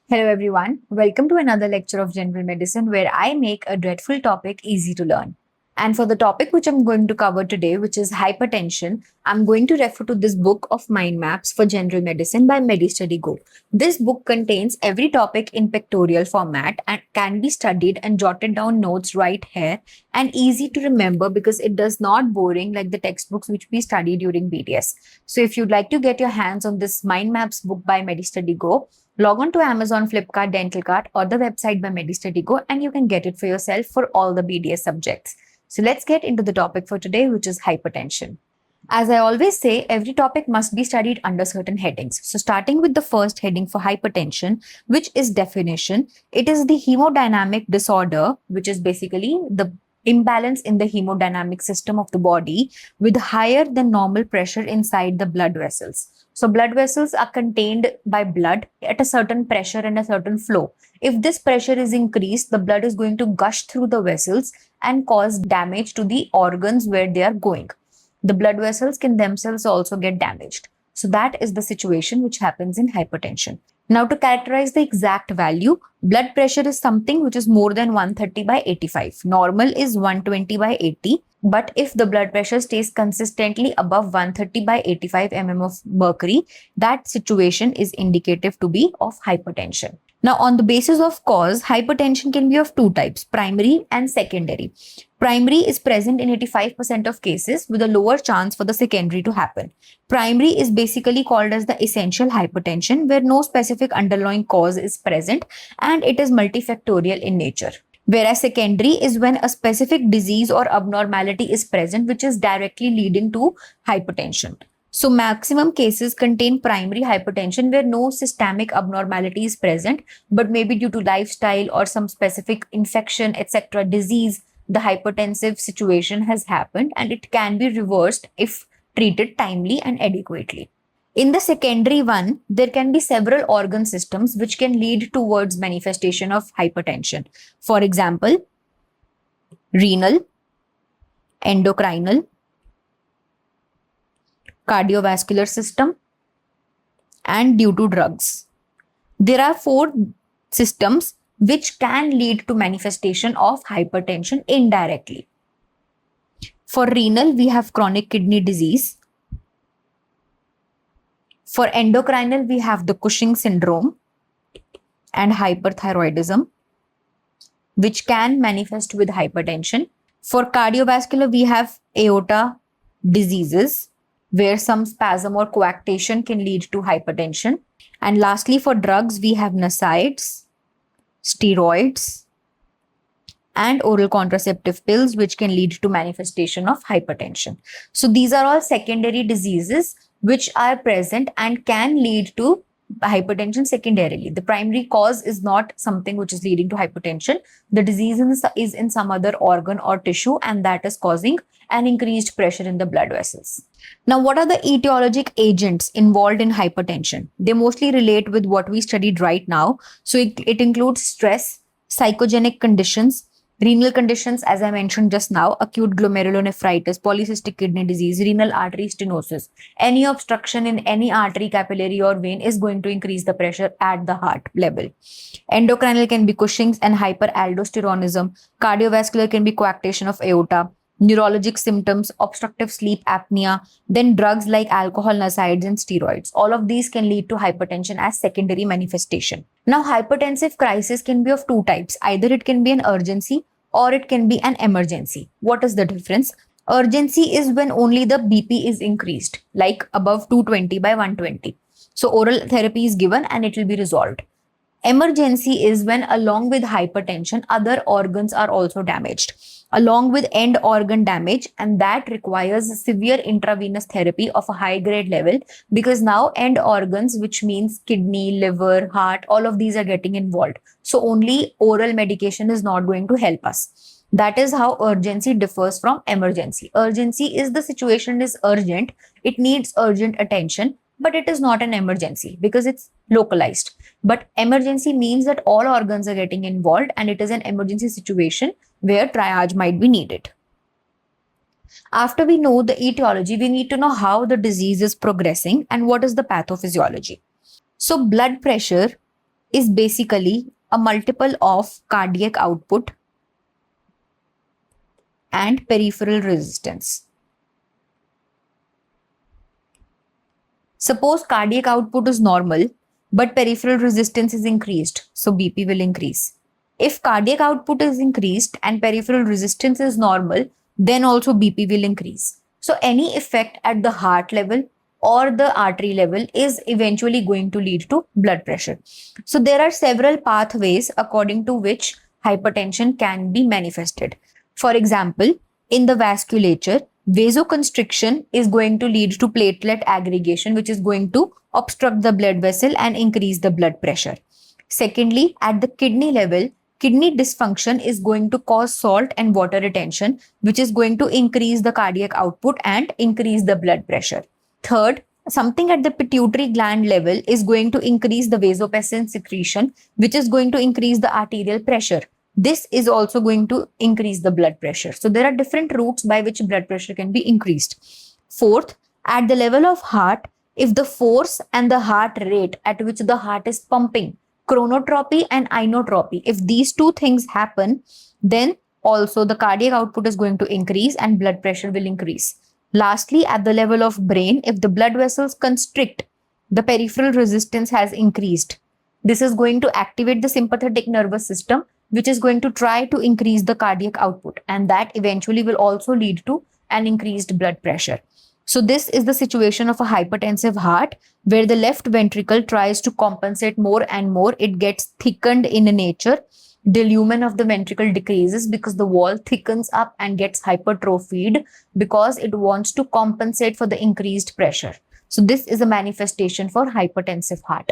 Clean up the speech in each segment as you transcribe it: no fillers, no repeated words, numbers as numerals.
Hello everyone, welcome to another lecture of general medicine where I make a dreadful topic easy to learn. And for the topic which I'm going to cover today, which is hypertension, I'm going to refer to this book of mind maps for general medicine by MediStudy Go. This book contains every topic in pictorial format and can be studied and jotted down notes right here and easy to remember because it does not boring like the textbooks which we study during BDS. So if you'd like to get your hands on this mind maps book by MediStudy Go, log on to Amazon, Flipkart, Dentalcart or the website by MediStudy Go and you can get it for yourself for all the BDS subjects. So let's get into the topic for today, which is hypertension. As I always say, every topic must be studied under certain headings. So starting with the first heading for hypertension, which is definition, it is the hemodynamic disorder, which is basically the imbalance in the hemodynamic system of the body with higher than normal pressure inside the blood vessels. So blood vessels are contained by blood at a certain pressure and a certain flow. If this pressure is increased, the blood is going to gush through the vessels and cause damage to the organs where they are going. The blood vessels can themselves also get damaged. So that is the situation which happens in hypertension. Now to characterize the exact value, blood pressure is something which is more than 130 by 85. Normal is 120 by 80. But if the blood pressure stays consistently above 130 by 85 mm of mercury, that situation is indicative to be of hypertension. Now, on the basis of cause, hypertension can be of two types, primary and secondary. Primary is present in 85% of cases with a lower chance for the secondary to happen. Primary is basically called as the essential hypertension where no specific underlying cause is present and it is multifactorial in nature. Whereas secondary is when a specific disease or abnormality is present which is directly leading to hypertension. So maximum cases contain primary hypertension where no systemic abnormality is present, but maybe due to lifestyle or some specific infection, etc., disease, the hypertensive situation has happened and it can be reversed if treated timely and adequately. In the secondary one, there can be several organ systems which can lead towards manifestation of hypertension. For example, renal, endocrinal, cardiovascular system, and due to drugs. There are 4 systems which can lead to manifestation of hypertension indirectly. For renal, we have chronic kidney disease. For endocrinal, we have the Cushing syndrome and hyperthyroidism, which can manifest with hypertension. For cardiovascular, we have aorta diseases, where some spasm or coarctation can lead to hypertension. And lastly, for drugs, we have NSAIDs, steroids, and oral contraceptive pills, which can lead to manifestation of hypertension. So these are all secondary diseases which are present and can lead to hypertension secondarily. The primary cause is not something which is leading to hypertension. The disease is in some other organ or tissue, and that is causing an increased pressure in the blood vessels. Now, what are the etiologic agents involved in hypertension? They mostly relate with what we studied right now. So it includes stress, psychogenic conditions, renal conditions, as I mentioned just now, acute glomerulonephritis, polycystic kidney disease, renal artery stenosis. Any obstruction in any artery, capillary or vein is going to increase the pressure at the heart level. Endocrinal can be Cushing's and hyperaldosteronism. Cardiovascular can be coarctation of aorta. Neurologic symptoms, obstructive sleep apnea, then drugs like alcohol, NSAIDs and steroids. All of these can lead to hypertension as secondary manifestation. Now, hypertensive crisis can be of two types. Either it can be an urgency or it can be an emergency. What is the difference? Urgency is when only the BP is increased, like above 220 by 120. So oral therapy is given and it will be resolved. Emergency is when along with hypertension, other organs are also damaged, along with end organ damage, and that requires severe intravenous therapy of a high grade level because now end organs, which means kidney, liver, heart, all of these are getting involved. So only oral medication is not going to help us. That is how urgency differs from emergency. Urgency is the situation is urgent, it needs urgent attention, but it is not an emergency because it's localized. But emergency means that all organs are getting involved and it is an emergency situation where triage might be needed. After we know the etiology, we need to know how the disease is progressing and what is the pathophysiology. So blood pressure is basically a multiple of cardiac output and peripheral resistance. Suppose cardiac output is normal, but peripheral resistance is increased, so BP will increase. If cardiac output is increased and peripheral resistance is normal, then also BP will increase. So any effect at the heart level or the artery level is eventually going to lead to blood pressure. So there are several pathways according to which hypertension can be manifested. For example, in the vasculature, vasoconstriction is going to lead to platelet aggregation, which is going to obstruct the blood vessel and increase the blood pressure. Secondly, at the kidney level, kidney dysfunction is going to cause salt and water retention, which is going to increase the cardiac output and increase the blood pressure. Third, something at the pituitary gland level is going to increase the vasopressin secretion, which is going to increase the arterial pressure. This is also going to increase the blood pressure. So there are different routes by which blood pressure can be increased. Fourth, at the level of heart, if the force and the heart rate at which the heart is pumping, chronotropy and inotropy, if these two things happen, then also the cardiac output is going to increase and blood pressure will increase. Lastly, at the level of brain, if the blood vessels constrict, the peripheral resistance has increased. This is going to activate the sympathetic nervous system, which is going to try to increase the cardiac output, and that eventually will also lead to an increased blood pressure. So this is the situation of a hypertensive heart, where the left ventricle tries to compensate more and more. It gets thickened in nature. The lumen of the ventricle decreases because the wall thickens up and gets hypertrophied because it wants to compensate for the increased pressure. So this is a manifestation for hypertensive heart.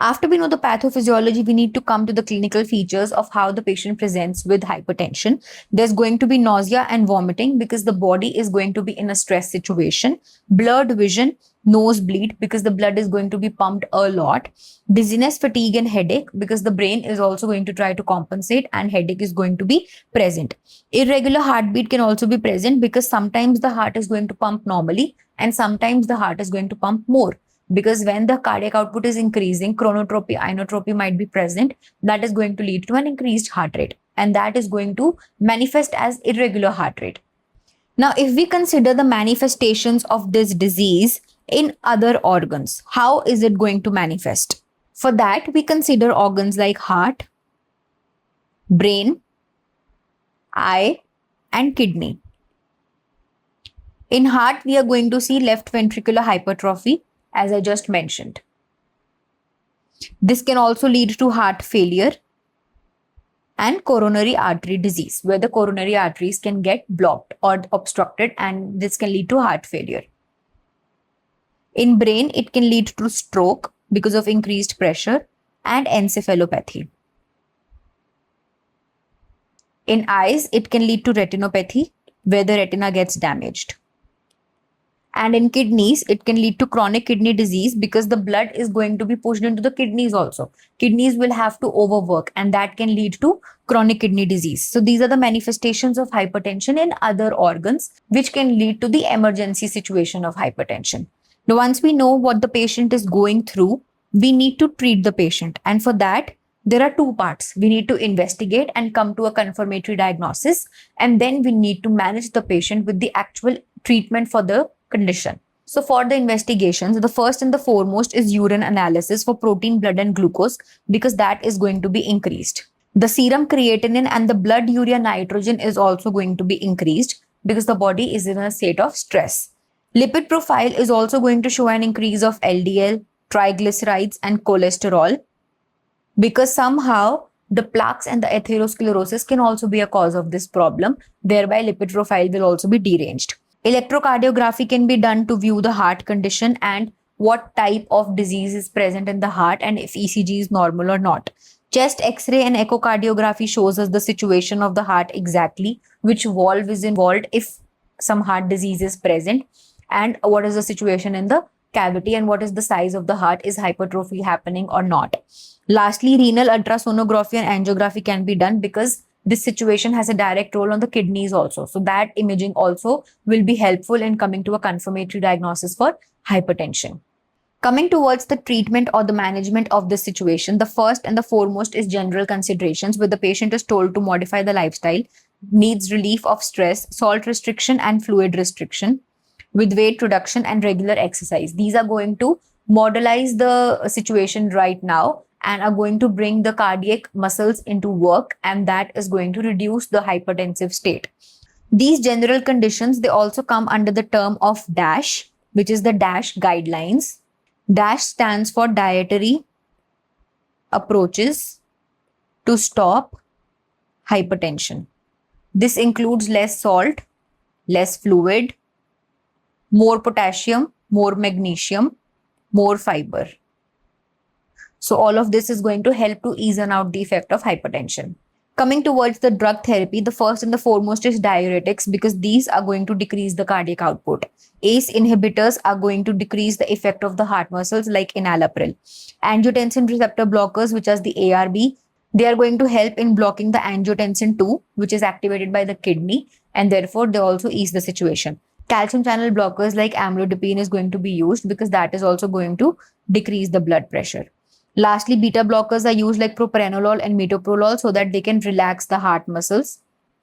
After we know the pathophysiology, we need to come to the clinical features of how the patient presents with hypertension. There's going to be nausea and vomiting because the body is going to be in a stress situation. Blurred vision, nosebleed because the blood is going to be pumped a lot. Dizziness, fatigue and headache because the brain is also going to try to compensate and headache is going to be present. Irregular heartbeat can also be present because sometimes the heart is going to pump normally and sometimes the heart is going to pump more. Because when the cardiac output is increasing, chronotropy, inotropy might be present. That is going to lead to an increased heart rate, and that is going to manifest as irregular heart rate. Now, if we consider the manifestations of this disease in other organs, how is it going to manifest? For that, we consider organs like heart, brain, eye, and kidney. In heart, we are going to see left ventricular hypertrophy, as I just mentioned. This can also lead to heart failure and coronary artery disease, where the coronary arteries can get blocked or obstructed, and this can lead to heart failure. In brain, it can lead to stroke because of increased pressure and encephalopathy. In eyes, it can lead to retinopathy, where the retina gets damaged. And in kidneys, it can lead to chronic kidney disease because the blood is going to be pushed into the kidneys also. Kidneys will have to overwork, and that can lead to chronic kidney disease. So these are the manifestations of hypertension in other organs, which can lead to the emergency situation of hypertension. Now, once we know what the patient is going through, we need to treat the patient. And for that, there are two parts. We need to investigate and come to a confirmatory diagnosis, and then we need to manage the patient with the actual treatment for the condition. So for the investigations, the first and the foremost is urine analysis for protein, blood and glucose, because that is going to be increased. The serum creatinine and the blood urea nitrogen is also going to be increased because the body is in a state of stress. Lipid profile is also going to show an increase of LDL, triglycerides and cholesterol, because somehow the plaques and the atherosclerosis can also be a cause of this problem. Thereby, lipid profile will also be deranged. Electrocardiography can be done to view the heart condition and what type of disease is present in the heart and if ECG is normal or not. Chest X-ray and echocardiography shows us the situation of the heart exactly, which valve is involved if some heart disease is present, and what is the situation in the cavity and what is the size of the heart, is hypertrophy happening or not. Lastly, renal ultrasonography and angiography can be done because this situation has a direct role on the kidneys also. So that imaging also will be helpful in coming to a confirmatory diagnosis for hypertension. Coming towards the treatment or the management of this situation, the first and the foremost is general considerations, where the patient is told to modify the lifestyle, needs relief of stress, salt restriction and fluid restriction, with weight reduction and regular exercise. These are going to modelize the situation right now and are going to bring the cardiac muscles into work, and that is going to reduce the hypertensive state. These general conditions, they also come under the term of DASH, which is the DASH guidelines. DASH stands for dietary approaches to stop hypertension. This includes less salt, less fluid, more potassium, more magnesium, more fiber. So all of this is going to help to even out the effect of hypertension. Coming towards the drug therapy, the first and the foremost is diuretics, because these are going to decrease the cardiac output. ACE inhibitors are going to decrease the effect of the heart muscles like enalapril. Angiotensin receptor blockers, which is the ARB, they are going to help in blocking the angiotensin 2, which is activated by the kidney, and therefore they also ease the situation. Calcium channel blockers like amlodipine is going to be used, because that is also going to decrease the blood pressure. Lastly, beta blockers are used like propranolol and metoprolol, so that they can relax the heart muscles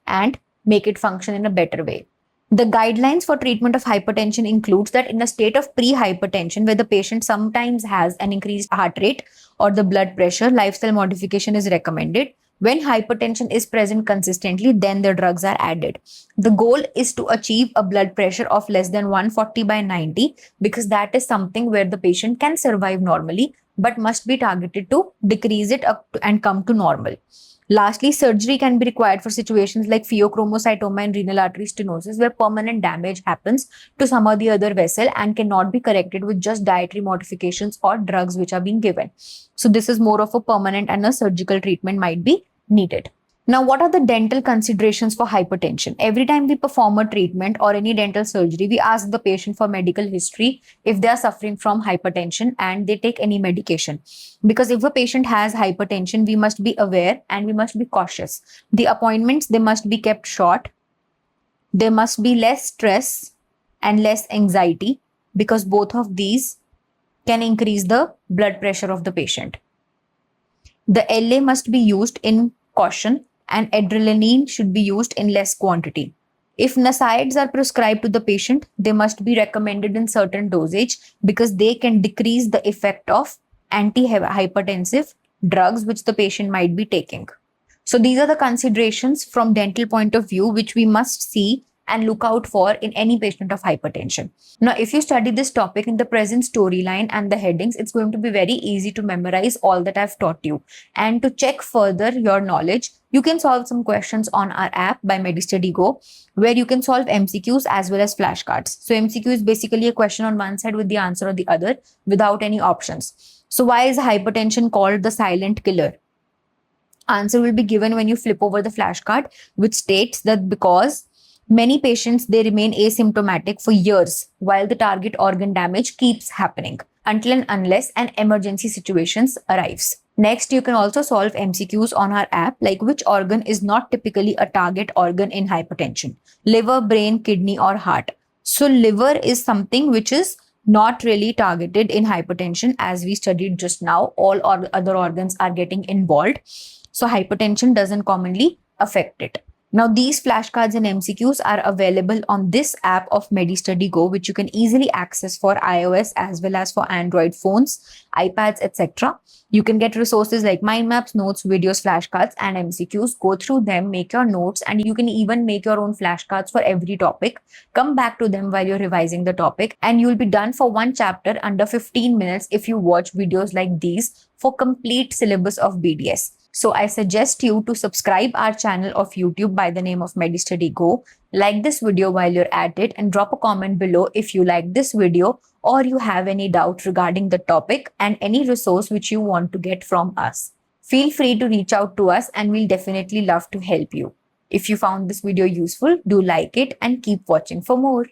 and make it function in a better way. The guidelines for treatment of hypertension includes that in a state of pre-hypertension, where the patient sometimes has an increased heart rate or the blood pressure, lifestyle modification is recommended. When hypertension is present consistently, then the drugs are added. The goal is to achieve a blood pressure of less than 140/90, because that is something where the patient can survive normally, but must be targeted to decrease it up and come to normal. Lastly, surgery can be required for situations like pheochromocytoma and renal artery stenosis, where permanent damage happens to some or the other vessel and cannot be corrected with just dietary modifications or drugs which are being given. So this is more of a permanent, and a surgical treatment might be needed. Now, what are the dental considerations for hypertension? Every time we perform a treatment or any dental surgery, we ask the patient for medical history if they are suffering from hypertension and they take any medication. Because if a patient has hypertension, we must be aware and we must be cautious. The appointments, they must be kept short. There must be less stress and less anxiety, because both of these can increase the blood pressure of the patient. The LA must be used in caution, and adrenaline should be used in less quantity. If NSAIDs are prescribed to the patient, they must be recommended in certain dosage, because they can decrease the effect of anti-hypertensive drugs which the patient might be taking. So these are the considerations from dental point of view which we must see and look out for in any patient of hypertension. Now, if you study this topic in the present storyline and the headings, it's going to be very easy to memorize all that I've taught you. And to check further your knowledge, you can solve some questions on our app by MediStudy Go, where you can solve MCQs as well as flashcards. So MCQ is basically a question on one side with the answer on the other without any options. So why is hypertension called the silent killer? Answer will be given when you flip over the flashcard, which states that because many patients, they remain asymptomatic for years while the target organ damage keeps happening until and unless an emergency situations arrives. Next, you can also solve MCQs on our app, like which organ is not typically a target organ in hypertension: liver, brain, kidney, or heart. So liver is something which is not really targeted in hypertension, as we studied just now. All other organs are getting involved. So hypertension doesn't commonly affect it. Now, these flashcards and MCQs are available on this app of MediStudy Go, which you can easily access for iOS as well as for Android phones, iPads, etc. You can get resources like mind maps, notes, videos, flashcards, and MCQs. Go through them, make your notes, and you can even make your own flashcards for every topic. Come back to them while you're revising the topic, and you'll be done for one chapter under 15 minutes if you watch videos like these for complete syllabus of BDS. So I suggest you to subscribe our channel of YouTube by the name of MediStudy Go. Like this video while you're at it, and drop a comment below if you like this video or you have any doubt regarding the topic and any resource which you want to get from us. Feel free to reach out to us and we'll definitely love to help you. If you found this video useful, do like it and keep watching for more.